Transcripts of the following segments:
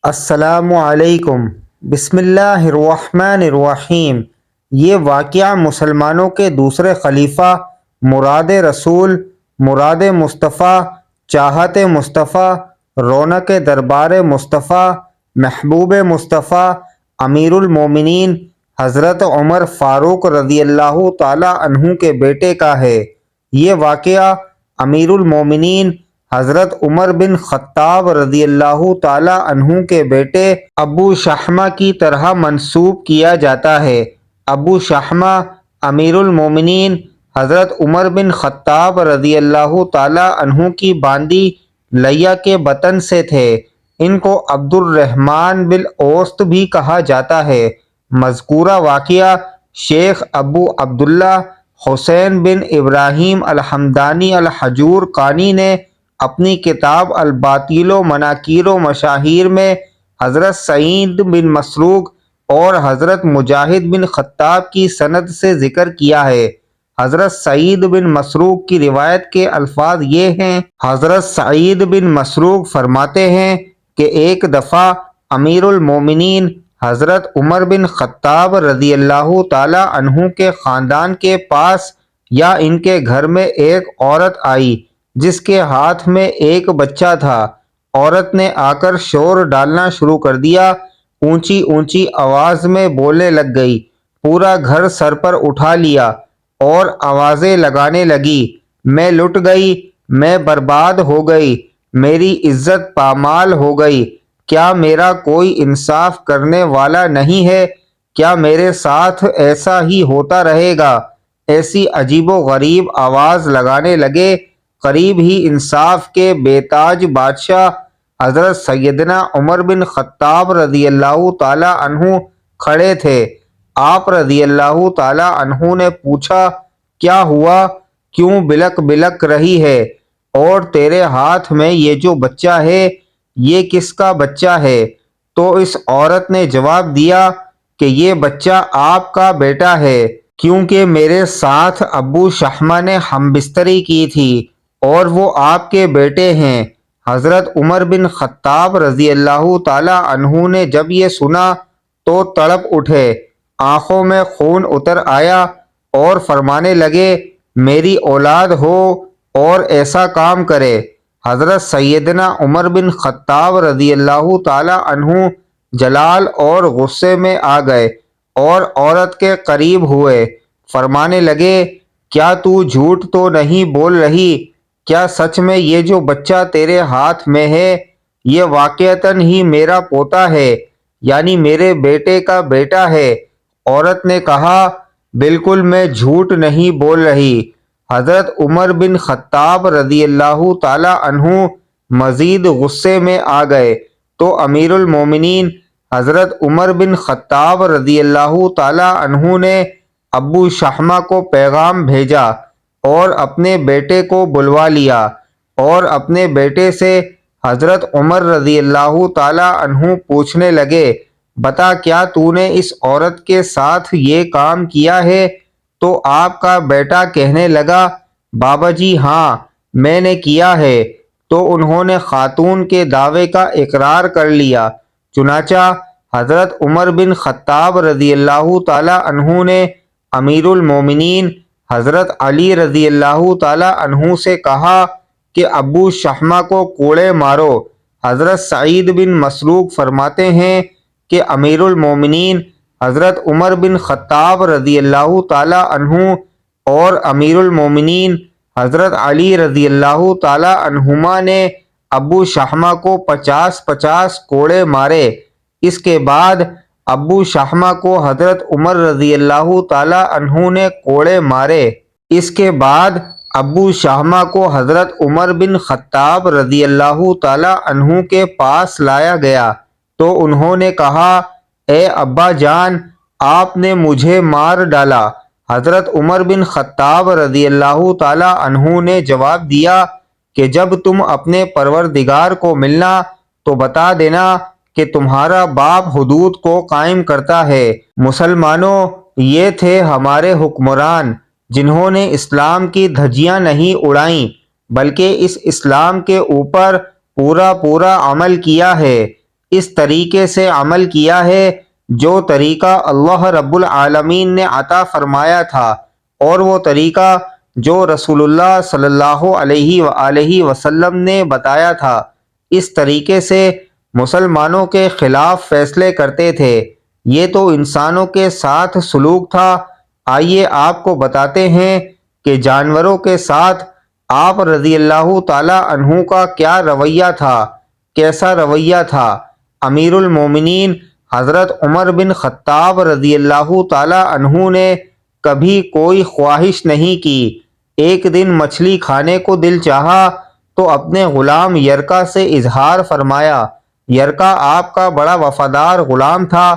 السلام علیکم۔ بسم اللہ الرحمن الرحیم۔ یہ واقعہ مسلمانوں کے دوسرے خلیفہ، مراد رسول، مراد مصطفیٰ، چاہت مصطفیٰ، رونق دربار مصطفیٰ، محبوب مصطفیٰ، امیر المومنین حضرت عمر فاروق رضی اللہ تعالیٰ عنہ کے بیٹے کا ہے۔ یہ واقعہ امیر المومنین حضرت عمر بن خطاب رضی اللہ تعالیٰ عنہ کے بیٹے ابو شحمہ کی طرح منسوب کیا جاتا ہے۔ ابو شحمہ امیر المومنین حضرت عمر بن خطاب رضی اللہ تعالیٰ عنہ کی باندی لیہ کے بطن سے تھے۔ ان کو عبد الرحمن بالأوسط بھی کہا جاتا ہے۔ مذکورہ واقعہ شیخ ابو عبداللہ حسین بن ابراہیم الحمدانی الحجور قانی نے اپنی کتاب الباطل و مناکیر و مشاہیر میں حضرت سعید بن مسروق اور حضرت مجاہد بن خطاب کی سند سے ذکر کیا ہے۔ حضرت سعید بن مسروق کی روایت کے الفاظ یہ ہیں۔ حضرت سعید بن مسروق فرماتے ہیں کہ ایک دفعہ امیر المومنین حضرت عمر بن خطاب رضی اللہ تعالی عنہ کے خاندان کے پاس یا ان کے گھر میں ایک عورت آئی جس کے ہاتھ میں ایک بچہ تھا۔ عورت نے آ کر شور ڈالنا شروع کر دیا، اونچی اونچی آواز میں بولنے لگ گئی، پورا گھر سر پر اٹھا لیا اور آوازیں لگانے لگی، میں لٹ گئی، میں برباد ہو گئی، میری عزت پامال ہو گئی، کیا میرا کوئی انصاف کرنے والا نہیں ہے؟ کیا میرے ساتھ ایسا ہی ہوتا رہے گا؟ ایسی عجیب و غریب آواز لگانے لگے۔ قریب ہی انصاف کے بے تاج بادشاہ حضرت سیدنا عمر بن خطاب رضی اللہ تعالی عنہ کھڑے تھے۔ آپ رضی اللہ تعالی عنہ نے پوچھا، کیا ہوا؟ کیوں بلک بلک رہی ہے؟ اور تیرے ہاتھ میں یہ جو بچہ ہے یہ کس کا بچہ ہے؟ تو اس عورت نے جواب دیا کہ یہ بچہ آپ کا بیٹا ہے، کیونکہ میرے ساتھ ابو شحمہ نے ہم بستری کی تھی اور وہ آپ کے بیٹے ہیں۔ حضرت عمر بن خطاب رضی اللہ تعالی عنہ نے جب یہ سنا تو تڑپ اٹھے، آنکھوں میں خون اتر آیا اور فرمانے لگے، میری اولاد ہو اور ایسا کام کرے۔ حضرت سیدنا عمر بن خطاب رضی اللہ تعالی عنہ جلال اور غصے میں آ گئے اور عورت کے قریب ہوئے، فرمانے لگے، کیا تو جھوٹ تو نہیں بول رہی؟ کیا سچ میں یہ جو بچہ تیرے ہاتھ میں ہے یہ واقعتاً ہی میرا پوتا ہے، یعنی میرے بیٹے کا بیٹا ہے؟ عورت نے کہا، بالکل میں جھوٹ نہیں بول رہی۔ حضرت عمر بن خطاب رضی اللہ تعالی عنہ مزید غصے میں آ گئے تو امیر المومنین حضرت عمر بن خطاب رضی اللہ تعالی عنہ نے ابو شحمہ کو پیغام بھیجا اور اپنے بیٹے کو بلوا لیا اور اپنے بیٹے سے حضرت عمر رضی اللہ تعالی عنہ پوچھنے لگے، بتا کیا تو نے اس عورت کے ساتھ یہ کام کیا ہے؟ تو آپ کا بیٹا کہنے لگا، بابا جی ہاں میں نے کیا ہے۔ تو انہوں نے خاتون کے دعوے کا اقرار کر لیا۔ چنانچہ حضرت عمر بن خطاب رضی اللہ تعالی عنہ نے امیر المومنین حضرت علی رضی اللہ تعالی عنہ سے کہا کہ ابو شحمہ کو کوڑے مارو۔ حضرت سعید بن مسروق فرماتے ہیں کہ امیر المومنین حضرت عمر بن خطاب رضی اللہ تعالی عنہ اور امیر المومنین حضرت علی رضی اللہ تعالی عنہما نے ابو شحمہ کو 50 کوڑے مارے۔ اس کے بعد ابو شحمہ کو حضرت عمر رضی اللہ تعالی عنہ نے کوڑے مارے۔ اس کے بعد ابو شحمہ کو حضرت عمر بن خطاب رضی اللہ تعالی عنہ کے پاس لایا گیا تو انہوں نے کہا، اے ابا جان، آپ نے مجھے مار ڈالا۔ حضرت عمر بن خطاب رضی اللہ تعالی عنہ نے جواب دیا کہ جب تم اپنے پروردگار کو ملنا تو بتا دینا کہ تمہارا باپ حدود کو قائم کرتا ہے۔ مسلمانوں، یہ تھے ہمارے حکمران جنہوں نے اسلام کی دھجیاں نہیں اڑائیں بلکہ اس اسلام کے اوپر پورا عمل کیا ہے۔ اس طریقے سے عمل کیا ہے جو طریقہ اللہ رب العالمین نے عطا فرمایا تھا، اور وہ طریقہ جو رسول اللہ صلی اللہ علیہ وآلہ وسلم نے بتایا تھا۔ اس طریقے سے مسلمانوں کے خلاف فیصلے کرتے تھے۔ یہ تو انسانوں کے ساتھ سلوک تھا۔ آئیے آپ کو بتاتے ہیں کہ جانوروں کے ساتھ آپ رضی اللہ تعالی عنہ کا کیا رویہ تھا، کیسا رویہ تھا۔ امیر المومنین حضرت عمر بن خطاب رضی اللہ تعالی عنہ نے کبھی کوئی خواہش نہیں کی۔ ایک دن مچھلی کھانے کو دل چاہا تو اپنے غلام یرکا سے اظہار فرمایا۔ یرکا آپ کا بڑا وفادار غلام تھا۔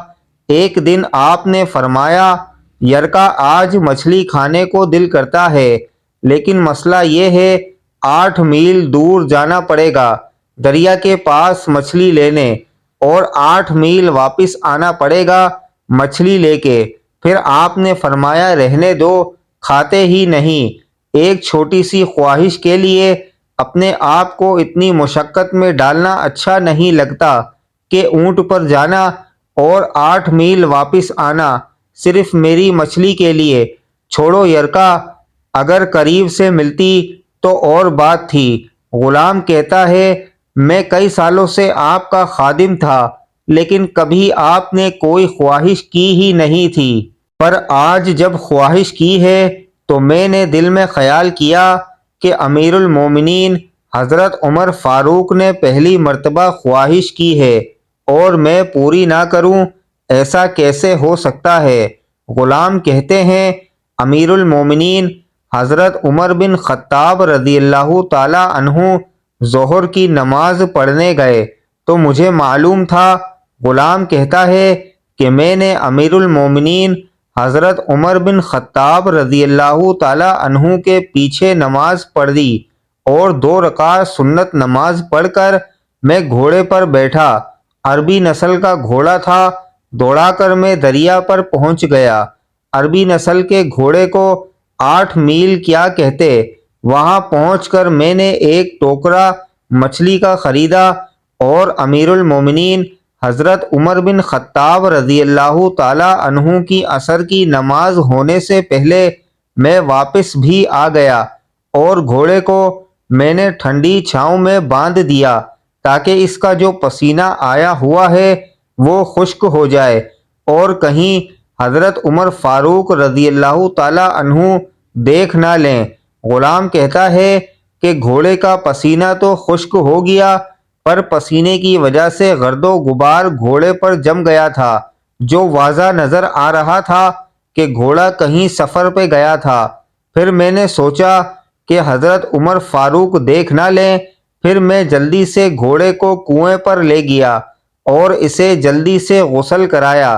ایک دن آپ نے فرمایا، یرکا آج مچھلی کھانے کو دل کرتا ہے، لیکن مسئلہ یہ ہے 8 میل دور جانا پڑے گا دریا کے پاس مچھلی لینے، اور 8 میل واپس آنا پڑے گا مچھلی لے کے۔ پھر آپ نے فرمایا رہنے دو، کھاتے ہی نہیں۔ ایک چھوٹی سی خواہش کے لیے اپنے آپ کو اتنی مشقت میں ڈالنا اچھا نہیں لگتا کہ اونٹ پر جانا اور 8 میل واپس آنا صرف میری مچھلی کے لیے۔ چھوڑو یرکا، اگر قریب سے ملتی تو اور بات تھی۔ غلام کہتا ہے، میں کئی سالوں سے آپ کا خادم تھا، لیکن کبھی آپ نے کوئی خواہش کی ہی نہیں تھی، پر آج جب خواہش کی ہے تو میں نے دل میں خیال کیا کہ امیر المومنین حضرت عمر فاروق نے پہلی مرتبہ خواہش کی ہے اور میں پوری نہ کروں، ایسا کیسے ہو سکتا ہے؟ غلام کہتے ہیں، امیر المومنین حضرت عمر بن خطاب رضی اللہ تعالی عنہ ظہر کی نماز پڑھنے گئے تو مجھے معلوم تھا۔ غلام کہتا ہے کہ میں نے امیر المومنین حضرت عمر بن خطاب رضی اللہ تعالی عنہ کے پیچھے نماز پڑھ دی اور 2 رکعت سنت نماز پڑھ کر میں گھوڑے پر بیٹھا۔ عربی نسل کا گھوڑا تھا، دوڑا کر میں دریا پر پہنچ گیا۔ عربی نسل کے گھوڑے کو 8 میل کیا کہتے۔ وہاں پہنچ کر میں نے ایک ٹوکرا مچھلی کا خریدا اور امیر المومنین حضرت عمر بن خطاب رضی اللہ تعالی عنہ کی عصر کی نماز ہونے سے پہلے میں واپس بھی آ گیا اور گھوڑے کو میں نے ٹھنڈی چھاؤں میں باندھ دیا تاکہ اس کا جو پسینہ آیا ہوا ہے وہ خشک ہو جائے اور کہیں حضرت عمر فاروق رضی اللہ تعالی عنہ دیکھ نہ لیں۔ غلام کہتا ہے کہ گھوڑے کا پسینہ تو خشک ہو گیا، پر پسینے کی وجہ سے گرد و غبار گھوڑے پر جم گیا تھا، جو واضح نظر آ رہا تھا کہ گھوڑا کہیں سفر پہ گیا تھا۔ پھر میں نے سوچا کہ حضرت عمر فاروق دیکھ نہ لیں، پھر میں جلدی سے گھوڑے کو کنویں پر لے گیا اور اسے جلدی سے غسل کرایا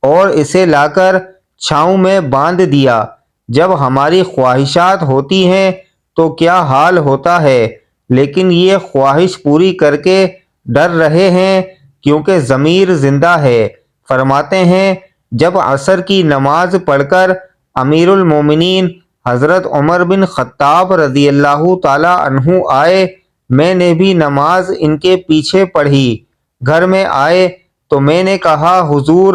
اور اسے لا کر چھاؤں میں باندھ دیا۔ جب ہماری خواہشات ہوتی ہیں تو کیا حال ہوتا ہے، لیکن یہ خواہش پوری کر کے ڈر رہے ہیں کیونکہ ضمیر زندہ ہے۔ فرماتے ہیں، جب عصر کی نماز پڑھ کر امیر المومنین حضرت عمر بن خطاب رضی اللہ تعالی عنہ آئے، میں نے بھی نماز ان کے پیچھے پڑھی۔ گھر میں آئے تو میں نے کہا، حضور،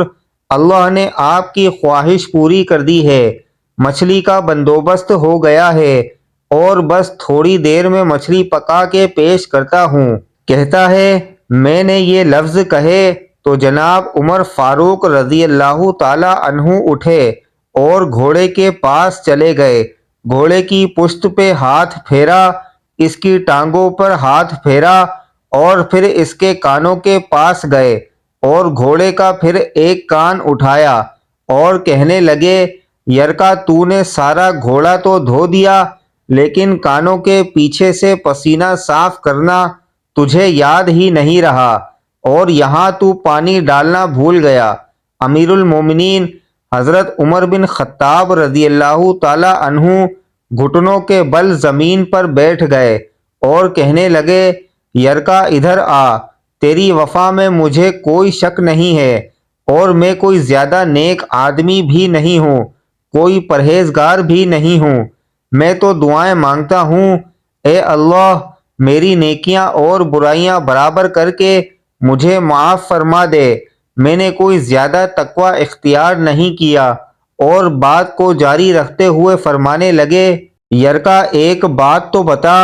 اللہ نے آپ کی خواہش پوری کر دی ہے، مچھلی کا بندوبست ہو گیا ہے اور بس تھوڑی دیر میں مچھلی پکا کے پیش کرتا ہوں۔ کہتا ہے، میں نے یہ لفظ کہے تو جناب عمر فاروق رضی اللہ تعالی عنہ اٹھے اور گھوڑے کے پاس چلے گئے، گھوڑے کی پشت پہ ہاتھ پھیرا، اس کی ٹانگوں پر ہاتھ پھیرا اور پھر اس کے کانوں کے پاس گئے اور گھوڑے کا پھر ایک کان اٹھایا اور کہنے لگے، یرکا، تو نے سارا گھوڑا تو دھو دیا، لیکن کانوں کے پیچھے سے پسینہ صاف کرنا تجھے یاد ہی نہیں رہا اور یہاں تو پانی ڈالنا بھول گیا۔ امیر المومنین حضرت عمر بن خطاب رضی اللہ تعالی عنہ گھٹنوں کے بل زمین پر بیٹھ گئے اور کہنے لگے، یرکا ادھر آ، تیری وفا میں مجھے کوئی شک نہیں ہے اور میں کوئی زیادہ نیک آدمی بھی نہیں ہوں، کوئی پرہیزگار بھی نہیں ہوں۔ میں تو دعائیں مانگتا ہوں، اے اللہ، میری نیکیاں اور برائیاں برابر کر کے مجھے معاف فرما دے، میں نے کوئی زیادہ تقوی اختیار نہیں کیا۔ اور بات کو جاری رکھتے ہوئے فرمانے لگے، یرکا ایک بات تو بتا،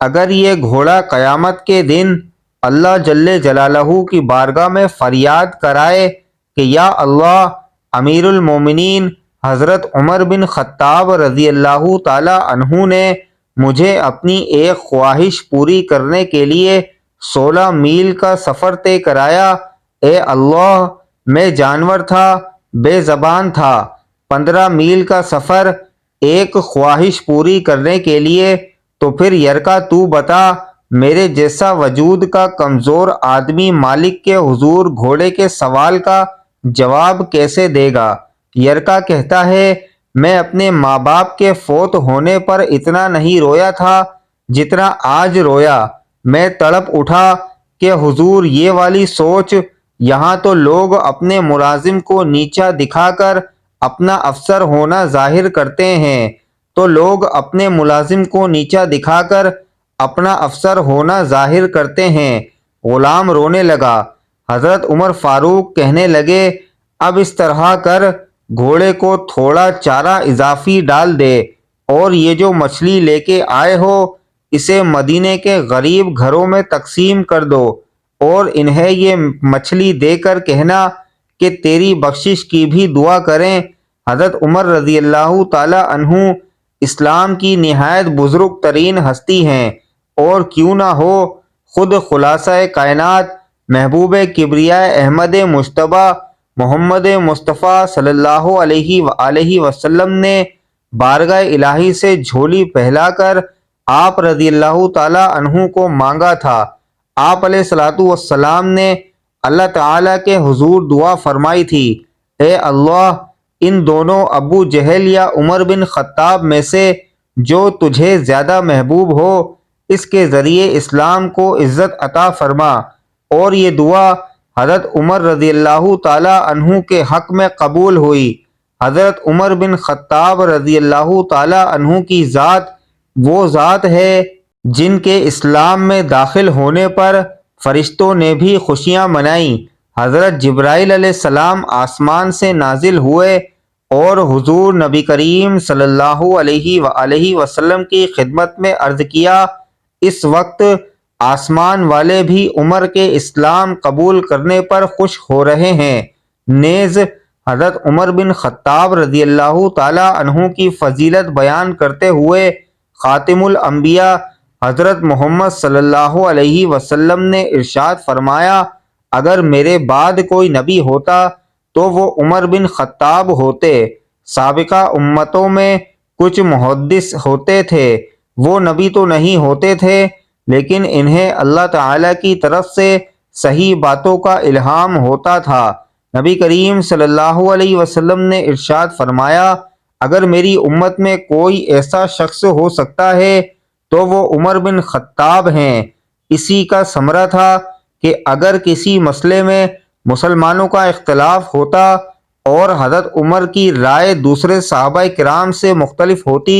اگر یہ گھوڑا قیامت کے دن اللہ جل جلالہ کی بارگاہ میں فریاد کرائے کہ یا اللہ، امیر المومنین حضرت عمر بن خطاب رضی اللہ تعالی عنہ نے مجھے اپنی ایک خواہش پوری کرنے کے لیے 16 میل کا سفر طے کرایا، اے اللہ، میں جانور تھا، بے زبان تھا، 15 میل کا سفر ایک خواہش پوری کرنے کے لیے، تو پھر یرکا تو بتا، میرے جیسا وجود کا کمزور آدمی مالک کے حضور گھوڑے کے سوال کا جواب کیسے دے گا؟ یرکا کہتا ہے، میں اپنے ماں باپ کے فوت ہونے پر اتنا نہیں رویا تھا جتنا آج رویا۔ میں تڑپ اٹھا کہ حضور یہ والی سوچ، یہاں تو لوگ اپنے ملازم کو نیچا دکھا کر اپنا افسر ہونا ظاہر کرتے ہیں، تو لوگ اپنے ملازم کو نیچا دکھا کر اپنا افسر ہونا ظاہر کرتے ہیں۔ غلام رونے لگا۔ حضرت عمر فاروق کہنے لگے، اب اس طرح کر، گھوڑے کو تھوڑا چارہ اضافی ڈال دے، اور یہ جو مچھلی لے کے آئے ہو اسے مدینے کے غریب گھروں میں تقسیم کر دو، اور انہیں یہ مچھلی دے کر کہنا کہ تیری بخشش کی بھی دعا کریں۔ حضرت عمر رضی اللہ تعالی عنہ اسلام کی نہایت بزرگ ترین ہستی ہیں، اور کیوں نہ ہو، خود خلاصہ کائنات محبوب کبریاء احمد مجتبی محمد مصطفیٰ صلی اللہ علیہ وآلہ وسلم نے بارگاہ الہی سے جھولی پھیلا کر آپ رضی اللہ تعالی عنہ کو مانگا تھا۔ آپ علیہ الصلوۃ والسلام نے اللہ تعالیٰ کے حضور دعا فرمائی تھی، اے اللہ، ان دونوں ابو جہل یا عمر بن خطاب میں سے جو تجھے زیادہ محبوب ہو، اس کے ذریعے اسلام کو عزت عطا فرما۔ اور یہ دعا حضرت عمر رضی اللہ تعالی عنہ کے حق میں قبول ہوئی۔ حضرت عمر بن خطاب رضی اللہ تعالی عنہ کی ذات وہ ذات ہے جن کے اسلام میں داخل ہونے پر فرشتوں نے بھی خوشیاں منائیں۔ حضرت جبرائیل علیہ السلام آسمان سے نازل ہوئے اور حضور نبی کریم صلی اللہ علیہ وآلہ وسلم کی خدمت میں عرض کیا، اس وقت آسمان والے بھی عمر کے اسلام قبول کرنے پر خوش ہو رہے ہیں۔ نیز حضرت عمر بن خطاب رضی اللہ تعالی عنہ کی فضیلت بیان کرتے ہوئے خاتم الانبیاء حضرت محمد صلی اللہ علیہ وسلم نے ارشاد فرمایا، اگر میرے بعد کوئی نبی ہوتا تو وہ عمر بن خطاب ہوتے۔ سابقہ امتوں میں کچھ محدث ہوتے تھے، وہ نبی تو نہیں ہوتے تھے، لیکن انہیں اللہ تعالیٰ کی طرف سے صحیح باتوں کا الہام ہوتا تھا۔ نبی کریم صلی اللہ علیہ وسلم نے ارشاد فرمایا، اگر میری امت میں کوئی ایسا شخص ہو سکتا ہے تو وہ عمر بن خطاب ہیں۔ اسی کا ثمرہ تھا کہ اگر کسی مسئلے میں مسلمانوں کا اختلاف ہوتا اور حضرت عمر کی رائے دوسرے صحابہ کرام سے مختلف ہوتی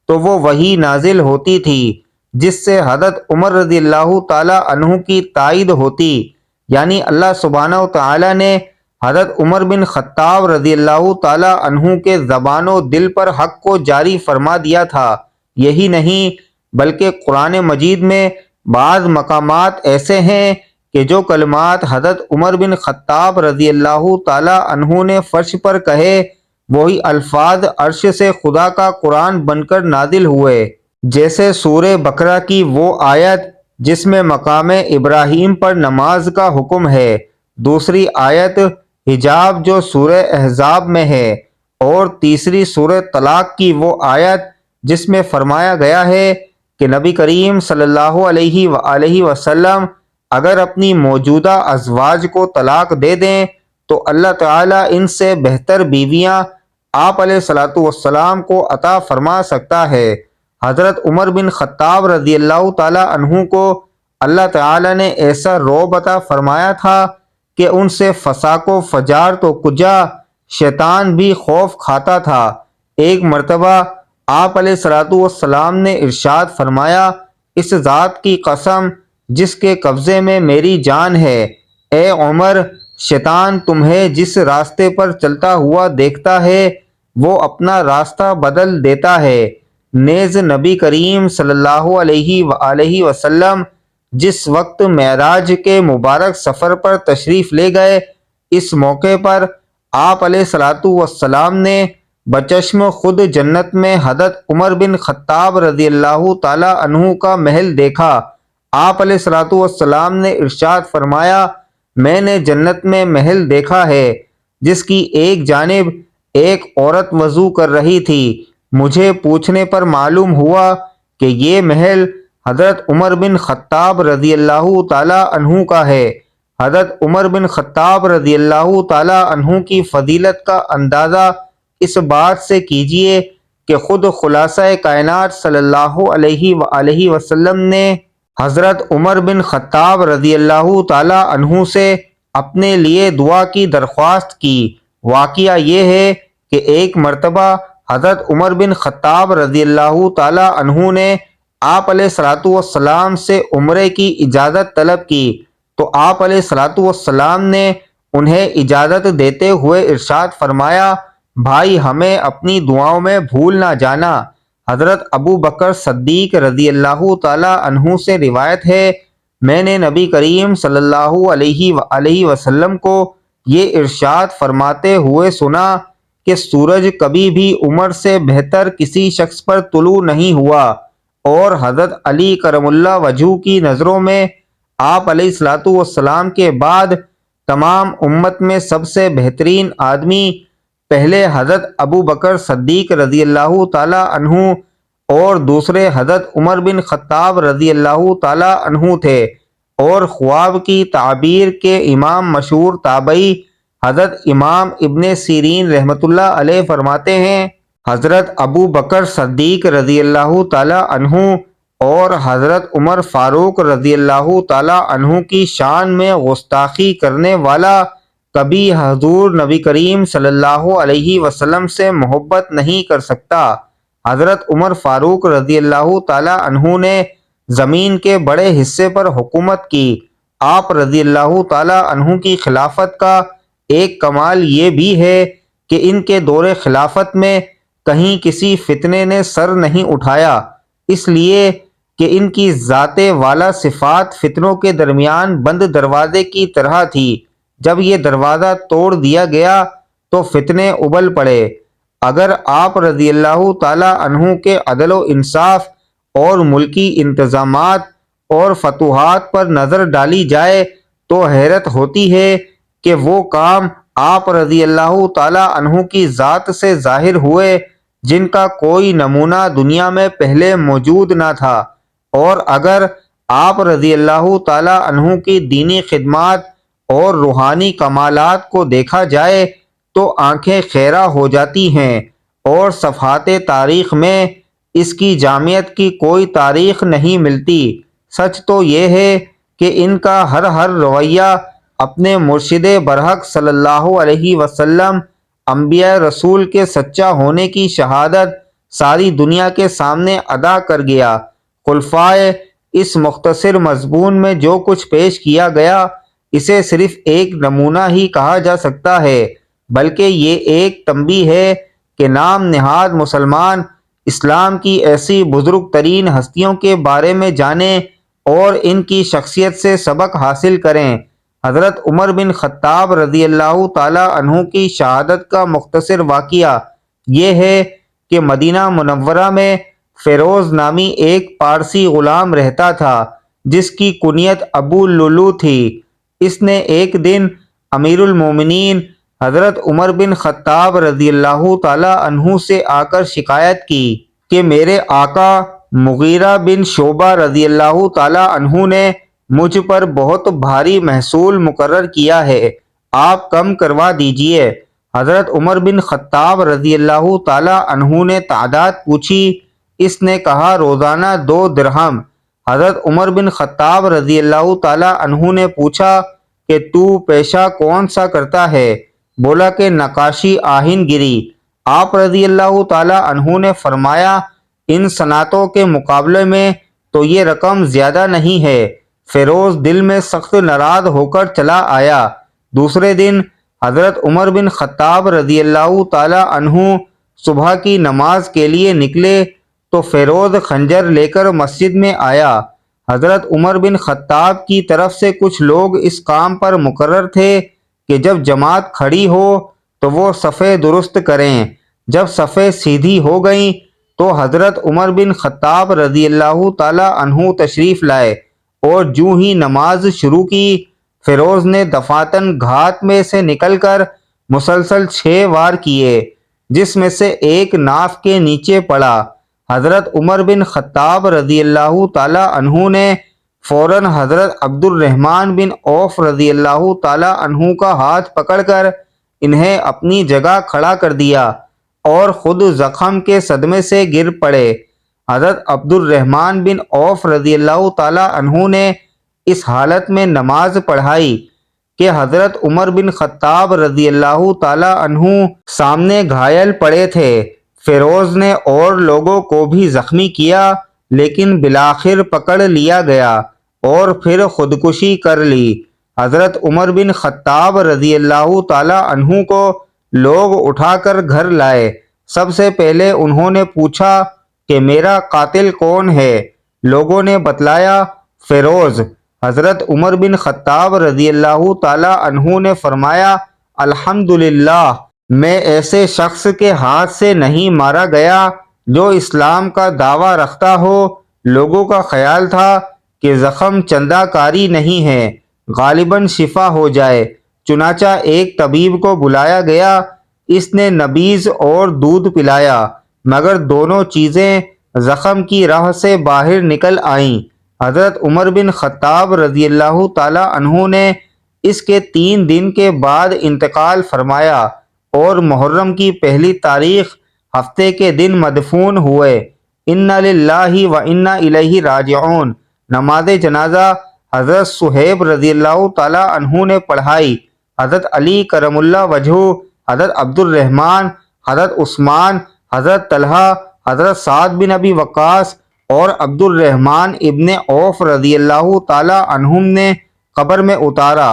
تو وہ وحی نازل ہوتی تھی جس سے حضرت عمر رضی اللہ تعالی عنہ کی تائید ہوتی، یعنی اللہ سبحانہ و تعالی نے حضرت عمر بن خطاب رضی اللہ تعالی عنہ کے زبان و دل پر حق کو جاری فرما دیا تھا۔ یہی نہیں بلکہ قرآن مجید میں بعض مقامات ایسے ہیں کہ جو کلمات حضرت عمر بن خطاب رضی اللہ تعالی عنہ نے فرش پر کہے، وہی الفاظ عرش سے خدا کا قرآن بن کر نازل ہوئے۔ جیسے سورہ بقرہ کی وہ آیت جس میں مقام ابراہیم پر نماز کا حکم ہے، دوسری آیت حجاب جو سورہ احزاب میں ہے، اور تیسری سورہ طلاق کی وہ آیت جس میں فرمایا گیا ہے کہ نبی کریم صلی اللہ علیہ وآلہ وسلم اگر اپنی موجودہ ازواج کو طلاق دے دیں تو اللہ تعالیٰ ان سے بہتر بیویاں آپ علیہ الصلوۃ والسلام کو عطا فرما سکتا ہے۔ حضرت عمر بن خطاب رضی اللہ تعالی عنہ کو اللہ تعالیٰ نے ایسا رعب عطا فرمایا تھا کہ ان سے فساق و فجار تو کجا، شیطان بھی خوف کھاتا تھا۔ ایک مرتبہ آپ علیہ الصلوۃ والسلام نے ارشاد فرمایا، اس ذات کی قسم جس کے قبضے میں میری جان ہے، اے عمر، شیطان تمہیں جس راستے پر چلتا ہوا دیکھتا ہے وہ اپنا راستہ بدل دیتا ہے۔ نیز نبی کریم صلی اللہ علیہ وآلہ وسلم جس وقت معراج کے مبارک سفر پر تشریف لے گئے، اس موقع پر آپ علیہ الصلاۃ والسلام نے بچشم خود جنت میں حضرت عمر بن خطاب رضی اللہ تعالی عنہ کا محل دیکھا۔ آپ علیہ الصلاۃ والسلام نے ارشاد فرمایا، میں نے جنت میں محل دیکھا ہے جس کی ایک جانب ایک عورت وضو کر رہی تھی۔ مجھے پوچھنے پر معلوم ہوا کہ یہ محل حضرت عمر بن خطاب رضی اللہ تعالی عنہ کا ہے۔ حضرت عمر بن خطاب رضی اللہ تعالی عنہ کی فضیلت کا اندازہ اس بات سے کیجئے کہ خود خلاصہ کائنات صلی اللہ علیہ وآلہ وسلم نے حضرت عمر بن خطاب رضی اللہ تعالی عنہ سے اپنے لیے دعا کی درخواست کی۔ واقعہ یہ ہے کہ ایک مرتبہ حضرت عمر بن خطاب رضی اللہ تعالی عنہ نے آپ علیہ الصلاۃ والسلام سے عمرے کی اجازت طلب کی تو آپ علیہ الصلاۃ والسلام نے انہیں اجازت دیتے ہوئے ارشاد فرمایا، بھائی ہمیں اپنی دعاؤں میں بھول نہ جانا۔ حضرت ابو بکر صدیق رضی اللہ تعالی عنہ سے روایت ہے، میں نے نبی کریم صلی اللہ علیہ وآلہ وسلم کو یہ ارشاد فرماتے ہوئے سنا کہ سورج کبھی بھی عمر سے بہتر کسی شخص پر طلوع نہیں ہوا، اور حضرت علی کرم اللہ وجہہ کی نظروں میں آپ علیہ الصلاۃ والسلام کے بعد تمام امت میں سب سے بہترین آدمی پہلے حضرت ابو بکر صدیق رضی اللہ تعالی عنہ اور دوسرے حضرت عمر بن خطاب رضی اللہ تعالی عنہ تھے۔ اور خواب کی تعبیر کے امام مشہور تابعی حضرت امام ابن سیرین رحمۃ اللہ علیہ فرماتے ہیں، حضرت ابو بکر صدیق رضی اللہ تعالی عنہ اور حضرت عمر فاروق رضی اللہ تعالی عنہ کی شان میں گستاخی کرنے والا کبھی حضور نبی کریم صلی اللہ علیہ وسلم سے محبت نہیں کر سکتا۔ حضرت عمر فاروق رضی اللہ تعالی عنہ نے زمین کے بڑے حصے پر حکومت کی۔ آپ رضی اللہ تعالی عنہ کی خلافت کا ایک کمال یہ بھی ہے کہ ان کے دور خلافت میں کہیں کسی فتنے نے سر نہیں اٹھایا، اس لیے کہ ان کی ذات والا صفات فتنوں کے درمیان بند دروازے کی طرح تھی۔ جب یہ دروازہ توڑ دیا گیا تو فتنے ابل پڑے۔ اگر آپ رضی اللہ تعالی عنہ کے عدل و انصاف اور ملکی انتظامات اور فتوحات پر نظر ڈالی جائے تو حیرت ہوتی ہے کہ وہ کام آپ رضی اللہ تعالی عنہ کی ذات سے ظاہر ہوئے جن کا کوئی نمونہ دنیا میں پہلے موجود نہ تھا، اور اگر آپ رضی اللہ تعالی عنہ کی دینی خدمات اور روحانی کمالات کو دیکھا جائے تو آنکھیں خیرہ ہو جاتی ہیں، اور صفحات تاریخ میں اس کی جامعیت کی کوئی تاریخ نہیں ملتی۔ سچ تو یہ ہے کہ ان کا ہر رویہ اپنے مرشد برحق صلی اللہ علیہ وسلم انبیاء رسول کے سچا ہونے کی شہادت ساری دنیا کے سامنے ادا کر گیا۔ خلفائے اس مختصر مضمون میں جو کچھ پیش کیا گیا اسے صرف ایک نمونہ ہی کہا جا سکتا ہے، بلکہ یہ ایک تنبیہ ہے کہ نام نہاد مسلمان اسلام کی ایسی بزرگ ترین ہستیوں کے بارے میں جانیں اور ان کی شخصیت سے سبق حاصل کریں۔ حضرت عمر بن خطاب رضی اللہ تعالی عنہ کی شہادت کا مختصر واقعہ یہ ہے کہ مدینہ منورہ میں فیروز نامی ایک پارسی غلام رہتا تھا جس کی کنیت ابو لولو تھی۔ اس نے ایک دن امیر المومنین حضرت عمر بن خطاب رضی اللہ تعالی عنہ سے آ کر شکایت کی کہ میرے آقا مغیرہ بن شعبہ رضی اللہ تعالی عنہ نے مجھ پر بہت بھاری محصول مقرر کیا ہے، آپ کم کروا دیجئے۔ حضرت عمر بن خطاب رضی اللہ تعالی عنہ نے تعداد پوچھی، اس نے کہا روزانہ 2 درہم۔ حضرت عمر بن خطاب رضی اللہ تعالی عنہ نے پوچھا کہ تو پیشہ کون سا کرتا ہے؟ بولا کہ نقاشی آہن گری۔ آپ رضی اللہ تعالی عنہ نے فرمایا ان صنعتوں کے مقابلے میں تو یہ رقم زیادہ نہیں ہے، فیروز دل میں سخت ناراض ہو کر چلا آیا۔ دوسرے دن حضرت عمر بن خطاب رضی اللہ تعالی عنہ صبح کی نماز کے لیے نکلے تو فیروز خنجر لے کر مسجد میں آیا۔ حضرت عمر بن خطاب کی طرف سے کچھ لوگ اس کام پر مقرر تھے کہ جب جماعت کھڑی ہو تو وہ صفیں درست کریں۔ جب صفیں سیدھی ہو گئیں تو حضرت عمر بن خطاب رضی اللہ تعالی عنہ تشریف لائے اور جوں ہی نماز شروع کی، فیروز نے دفعتاً گھات میں سے نکل کر مسلسل 6 وار کیے، جس میں سے ایک ناف کے نیچے پڑا۔ حضرت عمر بن خطاب رضی اللہ تعالی عنہ نے فوراً حضرت عبد الرحمن بن عوف رضی اللہ تعالی عنہ کا ہاتھ پکڑ کر انہیں اپنی جگہ کھڑا کر دیا اور خود زخم کے صدمے سے گر پڑے۔ حضرت عبد الرحمن بن عوف رضی اللہ تعالی عنہ نے اس حالت میں نماز پڑھائی کہ حضرت عمر بن خطاب رضی اللہ تعالی عنہ سامنے گھائل پڑے تھے۔ فیروز نے اور لوگوں کو بھی زخمی کیا، لیکن بالآخر پکڑ لیا گیا اور پھر خودکشی کر لی۔ حضرت عمر بن خطاب رضی اللہ تعالی عنہ کو لوگ اٹھا کر گھر لائے۔ سب سے پہلے انہوں نے پوچھا کہ میرا قاتل کون ہے؟ لوگوں نے بتلایا فیروز۔ حضرت عمر بن خطاب رضی اللہ تعالی عنہ نے فرمایا الحمدللہ، میں ایسے شخص کے ہاتھ سے نہیں مارا گیا جو اسلام کا دعویٰ رکھتا ہو۔ لوگوں کا خیال تھا کہ زخم چندہ کاری نہیں ہے، غالباً شفا ہو جائے، چنانچہ ایک طبیب کو بلایا گیا۔ اس نے نبیذ اور دودھ پلایا، مگر دونوں چیزیں زخم کی راہ سے باہر نکل آئیں۔ حضرت عمر بن خطاب رضی اللہ تعالی عنہ نے اس کے 3 دن کے بعد انتقال فرمایا اور محرم کی پہلی تاریخ ہفتے کے دن مدفون ہوئے۔ انا للہ و انا الیہ راجعون۔ نماز جنازہ حضرت صہیب رضی اللہ تعالی عنہ نے پڑھائی۔ حضرت علی کرم اللہ وجہہ، حضرت عبد الرحمن، حضرت عثمان، حضرت طلحہ، حضرت سعد بن ابی وقاص اور عبد الرحمن ابن عوف رضی اللہ تعالی عنہم نے قبر میں اتارا،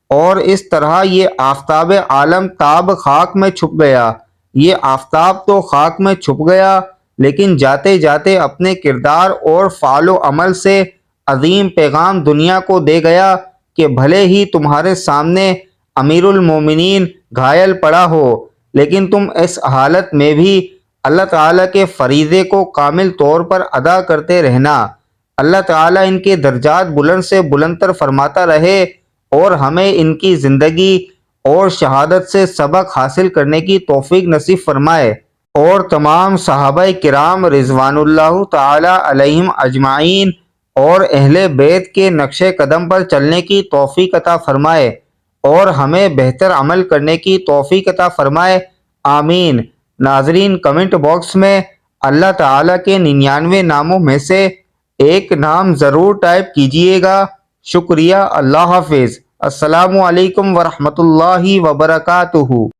اور اس طرح یہ آفتاب عالم تاب خاک میں چھپ گیا۔ یہ آفتاب تو خاک میں چھپ گیا، لیکن جاتے جاتے اپنے کردار اور فعل و عمل سے عظیم پیغام دنیا کو دے گیا کہ بھلے ہی تمہارے سامنے امیر المومنین گھائل پڑا ہو، لیکن تم اس حالت میں بھی اللہ تعالیٰ کے فریضے کو کامل طور پر ادا کرتے رہنا۔ اللہ تعالیٰ ان کے درجات بلند سے بلندتر فرماتا رہے اور ہمیں ان کی زندگی اور شہادت سے سبق حاصل کرنے کی توفیق نصیب فرمائے، اور تمام صحابہ کرام رضوان اللہ تعالی علیہم اجمعین اور اہل بیت کے نقش قدم پر چلنے کی توفیق عطا فرمائے، اور ہمیں بہتر عمل کرنے کی توفیق عطا فرمائے، آمین۔ ناظرین، کمنٹ باکس میں اللہ تعالیٰ کے 99 ناموں میں سے ایک نام ضرور ٹائپ کیجئے گا۔ شکریہ۔ اللہ حافظ۔ السلام علیکم ورحمۃ اللہ وبرکاتہ۔